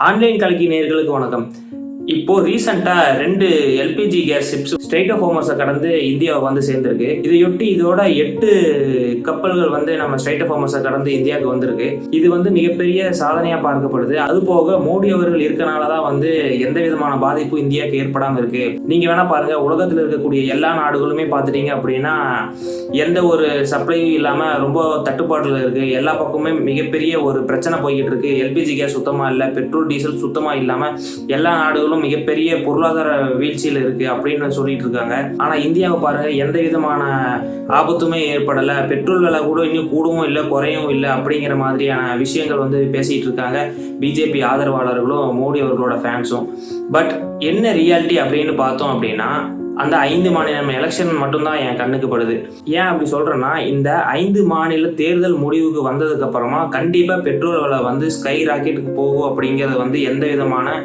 Online கல்வி நேயர்களுக்கு வணக்கம். இப்போ ரீசெண்டா 2 LPG gas ships strait of ஹோர்மஸை கடந்து இந்தியாவை வந்து சேர்ந்திருக்கு. இதையொட்டி இதோட 8 கப்பல்கள் வந்து நம்ம ஸ்ட்ரெய்ட் ஆஃப் ஹோர்மஸை கடந்து இந்தியாவுக்கு வந்திருக்கு. இது வந்து மிகப்பெரிய சாதனையா பார்க்கப்படுது. அது போக மோடி அவர்கள் இருக்கனால தான் வந்து எந்த விதமான பாதிப்பும் இந்தியாவுக்கு ஏற்படாமல் இருக்கு. நீங்க வேணா பாருங்க, உலகத்தில் இருக்கக்கூடிய எல்லா நாடுகளுமே பார்த்துட்டீங்க அப்படின்னா எந்த ஒரு சப்ளையும் இல்லாம ரொம்ப தட்டுப்பாடுல இருக்கு. எல்லா பக்கமுமே மிகப்பெரிய ஒரு பிரச்சனை போய்கிட்டு இருக்கு. எல்பிஜி கேஸ் சுத்தமா இல்லை, பெட்ரோல் டீசல் சுத்தமா இல்லாம எல்லா நாடுகளும் மிகப்பெரிய பொருளாதார வீழ்ச்சியில் இருக்கு அப்படின்னு சொல்லிட்டு இருக்காங்க. ஆனா இந்தியாவை பாருங்க, எந்த விதமான ஆபத்துமே ஏற்படல. பெட்ரோல் விலை கூட இன்னும் கூடவும் இல்லை, குறையவும் இல்லை அப்படிங்கிற மாதிரியான விஷயங்கள் வந்து பேசிட்டு இருக்காங்க பிஜேபி ஆதரவாளர்களும் மோடி அவர்களோட ஃபேன்ஸும். பட் என்ன ரியாலிட்டி அப்படின்னு பார்த்தோம் அப்படின்னா, அந்த 5 மாநில எலெக்ஷன் மட்டும்தான் என் கண்ணுக்கு படுது. ஏன் அப்படி சொல்றேன்னா, இந்த 5 மாநில தேர்தல் முடிவுக்கு வந்ததுக்கு அப்புறமா கண்டிப்பா பெட்ரோல் விலை வந்து ஸ்கை ராக்கெட்டுக்கு போகும் அப்படிங்கிறது வந்து எந்த விதமான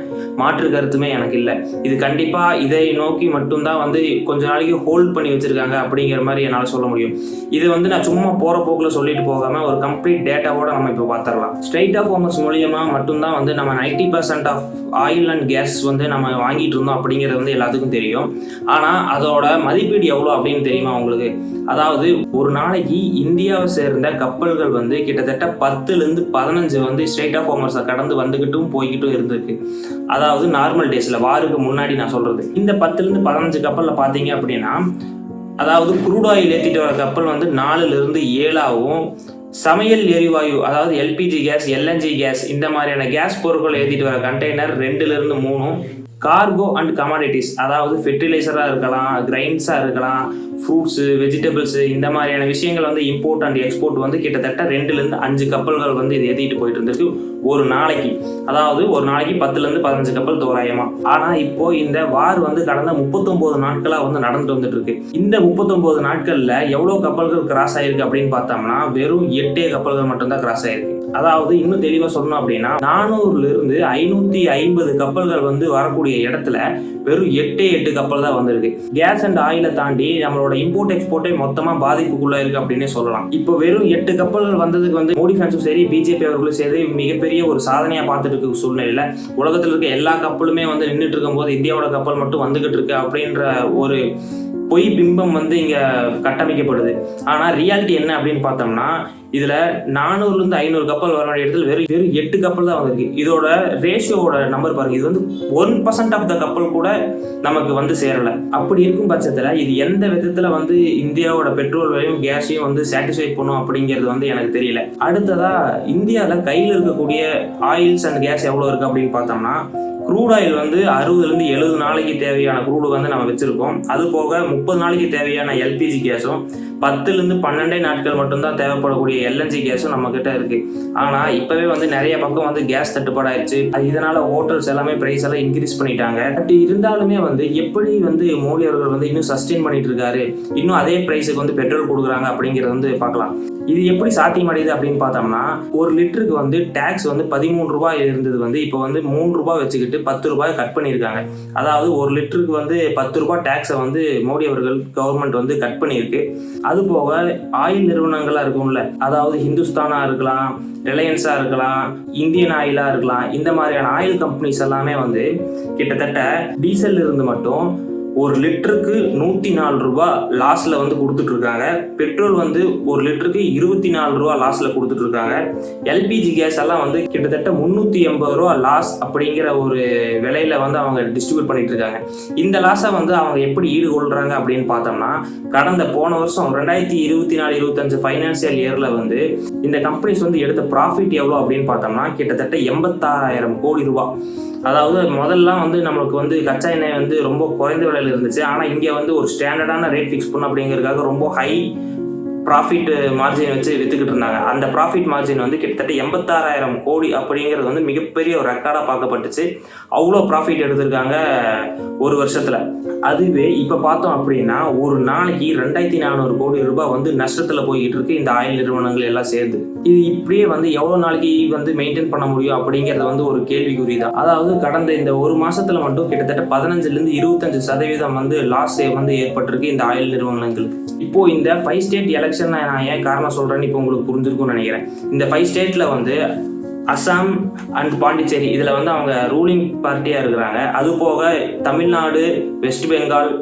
மாற்று கருத்துமே எனக்கு இல்லை. இது கண்டிப்பா இதை நோக்கி மட்டும்தான் வந்து கொஞ்ச நாளைக்கு ஹோல்ட் பண்ணி வச்சிருக்காங்க அப்படிங்கிற மாதிரி என்னால் சொல்ல முடியும். இது வந்து நான் சும்மா போற போக்குல சொல்லிட்டு போகாம ஒரு கம்ப்ளீட் டேட்டாவோட நம்ம இப்போ பார்த்துடலாம். ஸ்ட்ரெய்ட் ஆஃப் ஹோர்மஸ் மூலியமா மட்டும்தான் வந்து நம்ம 90% ஆஃப் ஆயில் அண்ட் கேஸ் வந்து நம்ம வாங்கிட்டு இருந்தோம் அப்படிங்கிறது வந்து எல்லாத்துக்கும் தெரியும். ஆனால் அதோட மதிப்பீடு எவ்வளோ அப்படின்னு தெரியுமா உங்களுக்கு? அதாவது ஒரு நாளைக்கு இந்தியாவை சேர்ந்த கப்பல்கள் வந்து கிட்டத்தட்ட 10லேருந்து 15 வந்து ஸ்ட்ரெய்ட் ஆஃப் ஹோர்மஸை கடந்து வந்துகிட்டும் போய்கிட்டும் இருந்திருக்கு. அதாவது நார்மல் டேஸில், வாருக்கு முன்னாடி நான் சொல்றது. இந்த 10லேருந்து 15 கப்பலில் பார்த்தீங்க அப்படின்னா, அதாவது குரூட் ஆயில் ஏற்றிட்டு வர கப்பல் வந்து 4லேருந்து 7ஆகவும், சமையல் எரிவாயு அதாவது எல்பிஜி கேஸ், எல்என்ஜி கேஸ் இந்த மாதிரியான கேஸ் பொருட்கள் ஏற்றிட்டு வர கண்டெய்னர் 2லேருந்து 3, கார்கோ அண்ட் கமாடிட்டிஸ் அதாவது ஃபெர்டிலைசராக இருக்கலாம், கிரைன்ஸாக இருக்கலாம், ஃப்ரூட்ஸு, வெஜிடபிள்ஸு இந்த மாதிரியான விஷயங்கள் வந்து இம்போர்ட் அண்ட் எக்ஸ்போர்ட் வந்து கிட்டத்தட்ட 2லேருந்து 5 கப்பல்கள் வந்து இது ஏற்றிட்டு போயிட்டு இருந்திருக்கு ஒரு நாளைக்கு. அதாவது ஒரு நாளைக்கு 10லேருந்து 15 கப்பல் தோராயமா. ஆனால் இப்போ இந்த வார் வந்து கடந்த 39 நாட்களாக வந்து நடந்துட்டு வந்துட்டு இருக்கு. இந்த 39 நாட்களில் எவ்வளோ கப்பல்கள் கிராஸ் ஆயிருக்கு அப்படின்னு பார்த்தோம்னா வெறும் 8 கப்பல்கள் மட்டும்தான் கிராஸ் ஆயிருக்கு. அதாவது இன்னும் தெளிவாக சொல்லணும் அப்படின்னா 400லேருந்து 550 கப்பல்கள் வந்து வரக்கூடிய இடத்துல வெறும் 8 கப்பல் தான் வந்திருக்கு. கேஸ் அண்ட் ஆயிலை தாண்டி நம்மளோட இம்போர்ட் எக்ஸ்போர்ட்டே மொத்தமாக பாதிப்புக்குள்ள இருக்கு அப்படின்னே சொல்லலாம். இப்போ வெறும் 8 கப்பல்கள் வந்ததுக்கு வந்து மோடி ஃபேன்ஸும் சரி, பிஜேபி அவர்களும் சரி மிகப்பெரிய ஒரு சாதனையா பார்த்துட்டு இருக்க சூழ்நிலையில உலகத்தில் இருக்க எல்லா கப்பலுமே வந்து நின்றுட்டு இருக்கும் போது இந்தியாவோட கப்பல் மட்டும் வந்துகிட்டு இருக்கு அப்படின்ற ஒரு பொய் பிம்பம் வந்து இங்க கட்டமைக்கப்படுது. ஆனா ரியாலிட்டி என்ன அப்படின்னு பார்த்தோம்னா, இதுல 400லேருந்து 500 கப்பல் வர வேண்டிய இடத்துல வெறும் 8 கப்பல் தான் வந்திருக்கு. இதோட ரேஷியோட நம்பர் பாருங்க, இது வந்து 1% ஆஃப் த கப்பல் கூட நமக்கு வந்து சேரல. அப்படி இருக்கும் பட்சத்துல இது எந்த விதத்துல வந்து இந்தியாவோட பெட்ரோல் விலையும் கேஸையும் வந்து சாட்டிஸ்ஃபை பண்ணும் அப்படிங்கிறது வந்து எனக்கு தெரியல. அடுத்ததா இந்தியாவில் கையில் இருக்கக்கூடிய ஆயில்ஸ் அண்ட் கேஸ் எவ்வளோ இருக்கு அப்படின்னு பார்த்தோம்னா, க்ரூட் ஆயில் வந்து 60லேருந்து 70 நாளைக்கு தேவையான க்ரூடு வந்து நம்ம வச்சிருக்கோம். அது போக 30 நாளைக்கு தேவையான எல்பிஜி கேஸும் 10லேருந்து 12 நாட்கள் மட்டும்தான் தேவைப்படக்கூடிய எல்என்ஜி கேஸும் நம்ம கிட்ட இருக்கு. ஆனா இப்பவே வந்து நிறைய பக்கம் வந்து கேஸ் தட்டுப்பாடாயிருச்சு. இதனால ஹோட்டல்ஸ் எல்லாமே பிரைஸ் எல்லாம் இன்க்ரீஸ் பண்ணிட்டாங்க. பட் இருந்தாலுமே வந்து எப்படி வந்து மோடி அவர்கள் வந்து இன்னும் சஸ்டெயின் பண்ணிட்டு இருக்காரு, இன்னும் அதே பிரைஸுக்கு வந்து பெட்ரோல் கொடுக்குறாங்க அப்படிங்கிறது வந்து பார்க்கலாம். இது எப்படி சாத்தியமடையுது அப்படின்னு பார்த்தோம்னா, ஒரு லிட்டருக்கு வந்து டேக்ஸ் வந்து 13 ரூபாய் இருந்தது வந்து இப்போ வந்து 3 ரூபாய் வச்சுக்கிட்டு 10 ரூபாய் கட் பண்ணியிருக்காங்க. அதாவது ஒரு லிட்டருக்கு வந்து 10 ரூபாய் டேக்ஸை வந்து மோடி அவர்கள் கவர்மெண்ட் வந்து கட் பண்ணியிருக்கு. அது போக ஆயில் நிறுவனங்களா இருக்கும்ல, அதாவது ஹிந்துஸ்தானா இருக்கலாம், ரிலையன்ஸா இருக்கலாம், இந்தியன் ஆயிலா இருக்கலாம், இந்த மாதிரியான ஆயில் கம்பெனிஸ் எல்லாமே வந்து கிட்டத்தட்ட டீசல் இருந்து மட்டும் ஒரு லிட்டருக்கு 104 ரூபாய் லாஸ்ல வந்து கொடுத்துட்டு இருக்காங்க. பெட்ரோல் வந்து ஒரு லிட்டருக்கு 24 ரூபாய் லாஸ்ல கொடுத்துட்டு இருக்காங்க. எல்பிஜி கேஸ் எல்லாம் வந்து கிட்டத்தட்ட 380 ரூபாய் லாஸ் அப்படிங்கிற ஒரு விலையில வந்து அவங்க டிஸ்ட்ரிபியூட் பண்ணிட்டு இருக்காங்க. இந்த லாஸை வந்து அவங்க எப்படி ஈடுகொள்றாங்க அப்படின்னு பார்த்தோம்னா, கடந்த போன வருஷம் 2024-25 ஃபைனான்சியல் இயர்ல வந்து இந்த கம்பெனிஸ் வந்து எடுத்த ப்ராஃபிட் எவ்வளோ அப்படின்னு பார்த்தோம்னா கிட்டத்தட்ட 86,000 கோடி ரூபாய். அதாவது முதல்லாம் வந்து நம்மளுக்கு வந்து கச்சா எண்ணெய் வந்து ரொம்ப குறைந்த விலையில் இருந்துச்சு. ஆனால் இங்கே வந்து ஒரு ஸ்டாண்டர்டான ரேட் ஃபிக்ஸ் பண்ண அப்படிங்கிறதுக்காக ரொம்ப ஹை ப்ராஃபிட் மார்ஜின் வச்சு விற்றுக்கிட்டு இருந்தாங்க. அந்த ப்ராஃபிட் மார்ஜின் வந்து கிட்டத்தட்ட 86,000 கோடி அப்படிங்கிறது வந்து மிகப்பெரிய ஒரு ரெக்கார்டாக பார்க்கப்பட்டுச்சு. அவ்வளோ ப்ராஃபிட் எடுத்திருக்காங்க ஒரு வருஷத்தில். அதுவே இப்போ பார்த்தோம் அப்படின்னா ஒரு நாளைக்கு 2,400 கோடி ரூபாய் வந்து நஷ்டத்தில் போய்கிட்டு இருக்கு இந்த ஆயில் நிறுவனங்கள் எல்லாம் சேர்ந்து. இது இப்படியே வந்து எவ்வளோ நாளைக்கு வந்து மெயின்டைன் பண்ண முடியும் அப்படிங்கிறது வந்து ஒரு கேள்விக்குறி தான். அதாவது கடந்த இந்த ஒரு மாசத்துல மட்டும் கிட்டத்தட்ட 15லேருந்து 25% வந்து லாஸ் வந்து ஏற்பட்டிருக்கு இந்த ஆயில் நிறுவனங்களுக்கு. இப்போ இந்த 5 ஸ்டேட் எலெக்ஷன் நான் ஏன் காரணம் சொல்றேன்னு இப்போ உங்களுக்கு புரிஞ்சிருக்கும்னு நினைக்கிறேன். இந்த 5 ஸ்டேட்ல வந்து அசாம் அண்ட் பாண்டிச்சேரி இதில் வந்து அவங்க ரூலிங் பார்ட்டியாக இருக்கிறாங்க. அது போக தமிழ்நாடு, வெஸ்ட் பெங்கால்,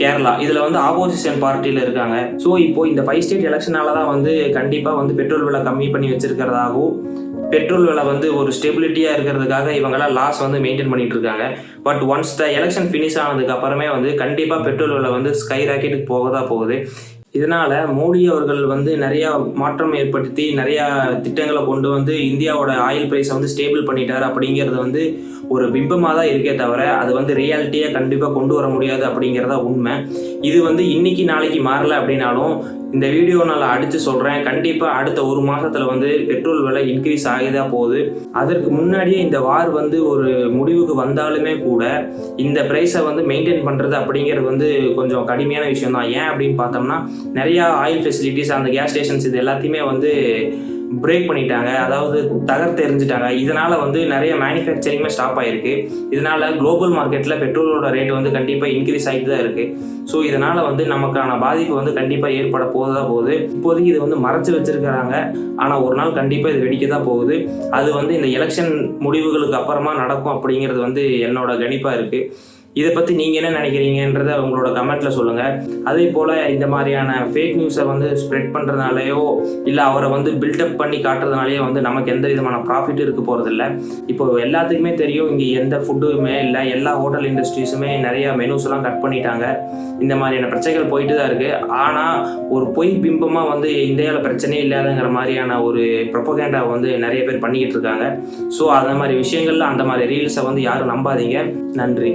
கேரளா இதில் வந்து ஆப்போசிஷன் பார்ட்டியில் இருக்காங்க. ஸோ இப்போது இந்த 5 ஸ்டேட் எலெக்ஷனால தான் வந்து கண்டிப்பாக வந்து பெட்ரோல் விலை கம்மி பண்ணி வச்சிருக்கிறதாகவும் பெட்ரோல் விலை வந்து ஒரு ஸ்டெபிலிட்டியாக இருக்கிறதுக்காக இவங்கெல்லாம் லாஸ் வந்து மெயின்டைன் பண்ணிட்டு இருக்காங்க. But once the election finish ஆனதுக்கு அப்புறமே வந்து கண்டிப்பாக பெட்ரோல் விலை வந்து ஸ்கை ராக்கெட்டுக்கு போகுது. இதனால் மோடி அவர்கள் வந்து நிறையா மாற்றம் ஏற்படுத்தி நிறையா திட்டங்களை கொண்டு வந்து இந்தியாவோட ஆயில் ப்ரைஸை வந்து ஸ்டேபிள் பண்ணிட்டார் அப்படிங்கிறது வந்து ஒரு பிம்பமாக தான் இருக்கே தவிர அது வந்து ரியாலிட்டியாக கண்டிப்பாக கொண்டு வர முடியாது அப்படிங்கிறதா உண்மை. இது வந்து இன்னைக்கு நாளைக்கு மாறலை அப்படின்னாலும் இந்த வீடியோ நான் அடித்து சொல்கிறேன், கண்டிப்பாக அடுத்த ஒரு மாதத்தில் வந்து பெட்ரோல் விலை இன்க்ரீஸ் ஆகிதான் போகுது. அதற்கு முன்னாடியே இந்த வார் வந்து ஒரு முடிவுக்கு வந்தாலுமே கூட இந்த ப்ரைஸை வந்து மெயின்டைன் பண்ணுறது அப்படிங்கிறது வந்து கொஞ்சம் கடுமையான விஷயம் தான். ஏன் அப்படின்னு பார்த்தோம்னா நிறையா ஆயில் ஃபெசிலிட்டிஸ், அந்த கேஸ் ஸ்டேஷன்ஸ் இது எல்லாத்தையுமே வந்து பிரேக் பண்ணிட்டாங்க, அதாவது தகர்த்தெறிஞ்சிட்டாங்க. இதனால் வந்து நிறைய மேனுஃபேக்சரிங்குமே ஸ்டாப் ஆகிருக்கு. இதனால் குளோபல் மார்க்கெட்டில் பெட்ரோலோட ரேட் வந்து கண்டிப்பாக இன்க்ரீஸ் ஆகிட்டு தான் இருக்குது. ஸோ இதனால் வந்து நமக்கான பாதிப்பு வந்து கண்டிப்பாக ஏற்பட போகுது. இப்போதைக்கு இது வந்து மறைச்சி வச்சுருக்கிறாங்க, ஆனால் ஒரு நாள் கண்டிப்பாக இது வெடிக்க தான் போகுது. அது வந்து இந்த எலெக்ஷன் முடிவுகளுக்கு அப்புறமா நடக்கும் அப்படிங்கிறது வந்து என்னோட கணிப்பாக இருக்குது. இதை பற்றி நீங்கள் என்ன நினைக்கிறீங்கன்றதை உங்களோட கமெண்ட்டில் சொல்லுங்கள். அதே போல் இந்த மாதிரியான ஃபேக் நியூஸை வந்து ஸ்ப்ரெட் பண்ணுறதுனாலையோ இல்லை அவரை வந்து பில்டப் பண்ணி காட்டுறதுனாலையோ வந்து நமக்கு எந்த விதமான ப்ராஃபிட் இருக்க போகிறதில்ல. இப்போ எல்லாத்துக்குமே தெரியும், இங்கே எந்த ஃபுட்டுமே இல்லை, எல்லா ஹோட்டல் இண்டஸ்ட்ரீஸுமே நிறையா மெனூஸ்லாம் கட் பண்ணிட்டாங்க. இந்த மாதிரியான பிரச்சனைகள் போயிட்டு தான் இருக்குது. ஆனால் ஒரு பொய் பிம்பமாக வந்து இந்தியாவில் பிரச்சனையே இல்லாதங்கிற மாதிரியான ஒரு ப்ரொபகேண்டா வந்து நிறைய பேர் பண்ணிக்கிட்டு இருக்காங்க. ஸோ அந்த மாதிரி விஷயங்கள்ல அந்த மாதிரி ரீல்ஸை வந்து யாரும் நம்பாதீங்க. நன்றி.